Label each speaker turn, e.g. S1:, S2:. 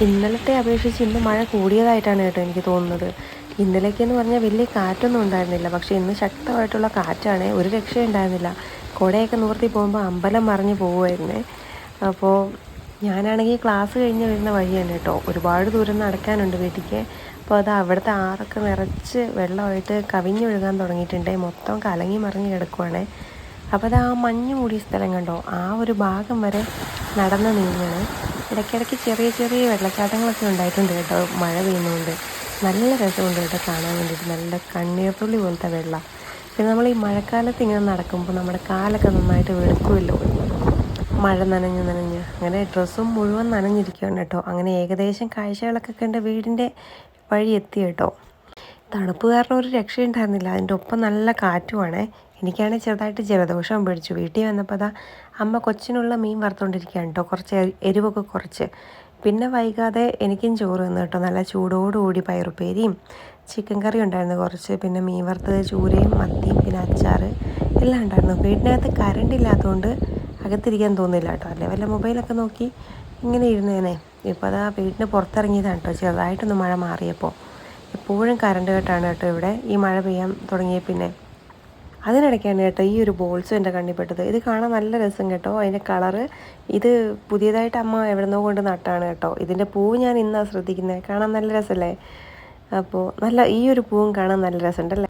S1: ഇന്നലത്തെ അപേക്ഷിച്ച് ഇന്ന് മഴ കൂടിയതായിട്ടാണ് കേട്ടോ എനിക്ക് തോന്നുന്നത്. ഇന്നലേക്കെന്ന് പറഞ്ഞാൽ വലിയ കാറ്റൊന്നും ഉണ്ടായിരുന്നില്ല, പക്ഷേ ഇന്ന് ശക്തമായിട്ടുള്ള കാറ്റാണ്, ഒരു രക്ഷയുണ്ടായിരുന്നില്ല. കുടയൊക്കെ നിവർത്തി പോകുമ്പോൾ അമ്പലം മറിഞ്ഞ് പോവുമായിരുന്നേ. അപ്പോൾ ഞാനാണെങ്കിൽ ക്ലാസ് കഴിഞ്ഞ് വരുന്ന വഴിയാണ് കേട്ടോ, ഒരുപാട് ദൂരം നടക്കാനുണ്ട് വീട്ടിലേക്ക്. അപ്പോൾ അത് അവിടുത്തെ ആറൊക്കെ നിറച്ച് വെള്ളമായിട്ട് കവിഞ്ഞൊഴുകാൻ തുടങ്ങിയിട്ടുണ്ട്, മൊത്തം കലങ്ങി മറിഞ്ഞ് കിടക്കുവാണേ. അപ്പോൾ അത് ആ മഞ്ഞ് മൂടിയ സ്ഥലം കണ്ടോ, ആ ഒരു ഭാഗം വരെ നടന്ന് നീങ്ങുകയാണ്. ഇടയ്ക്കിടയ്ക്ക് ചെറിയ ചെറിയ വെള്ളച്ചാട്ടങ്ങളൊക്കെ ഉണ്ടായിട്ടുണ്ട് കേട്ടോ, മഴ പെയ്യുന്നതുകൊണ്ട്. നല്ല രസമുണ്ട് കേട്ടോ കാണാൻ വേണ്ടിയിട്ട്, നല്ല കണ്ണീർത്തുള്ളി പോലത്തെ വെള്ളം. പിന്നെ നമ്മൾ ഈ മഴക്കാലത്ത് ഇങ്ങനെ നടക്കുമ്പോൾ നമ്മുടെ കാലൊക്കെ നന്നായിട്ട് വെളുക്കുമല്ലോ, മഴ നനഞ്ഞ് നനഞ്ഞ്. അങ്ങനെ ഡ്രസ്സും മുഴുവൻ നനഞ്ഞിരിക്കുകയാണ് കേട്ടോ. അങ്ങനെ ഏകദേശം കാഴ്ചകളൊക്കെ കണ്ട് വീടിൻ്റെ വഴി എത്തി കേട്ടോ. തണുപ്പ് കാരണം ഒരു രക്ഷയുണ്ടായിരുന്നില്ല, അതിൻ്റെ ഒപ്പം നല്ല കാറ്റുമാണേ. എനിക്കാണെങ്കിൽ ചെറുതായിട്ട് ജലദോഷം പിടിച്ചു. വീട്ടിൽ വന്നപ്പോൾ അതാ അമ്മ കൊച്ചിനുള്ള മീൻ വറുത്തുകൊണ്ടിരിക്കുകയാണ് കേട്ടോ, കുറച്ച് എരിവൊക്കെ കുറച്ച്. പിന്നെ വൈകാതെ എനിക്കും ചോറ് തന്നു കേട്ടോ, നല്ല ചൂടോടുകൂടി പയറുപ്പേരിയും ചിക്കൻ കറി ഉണ്ടായിരുന്നു കുറച്ച്, പിന്നെ മീൻ വറുത്തത്, ചൂരയും മത്തിയും, പിന്നെ അച്ചാർ എല്ലാം ഉണ്ടായിരുന്നു. വീടിനകത്ത് കറണ്ട് ഇല്ലാത്തതുകൊണ്ട് അകത്തിരിക്കാൻ തോന്നില്ല കേട്ടോ, അല്ലെ വല്ല മൊബൈലൊക്കെ നോക്കി ഇങ്ങനെ ഇരുന്നേനെ. ഇപ്പോൾ അതാ വീടിന് പുറത്തിറങ്ങിയതാണ് കേട്ടോ, ചെറുതായിട്ടൊന്ന് മഴ മാറിയപ്പോൾ. എപ്പോഴും കറണ്ട് കട്ടാണ് കേട്ടോ ഇവിടെ, ഈ മഴ പെയ്യാൻ തുടങ്ങിയ പിന്നെ. അതിനിടയ്ക്കാണ് കേട്ടോ ഈ ഒരു ബോൾസും എൻ്റെ കണ്ണിൽപ്പെട്ടത്. ഇത് കാണാൻ നല്ല രസം കേട്ടോ, അതിൻ്റെ കളറ്. ഇത് പുതിയതായിട്ട് അമ്മ എവിടെന്നോ കൊണ്ട് നട്ടാണ് കേട്ടോ. ഇതിൻ്റെ പൂവ് ഞാൻ ഇന്നാണ് ശ്രദ്ധിക്കുന്നത്, കാണാൻ നല്ല രസമല്ലേ. അപ്പോൾ ഈ ഒരു പൂവും കാണാൻ നല്ല രസമുണ്ടല്ലേ.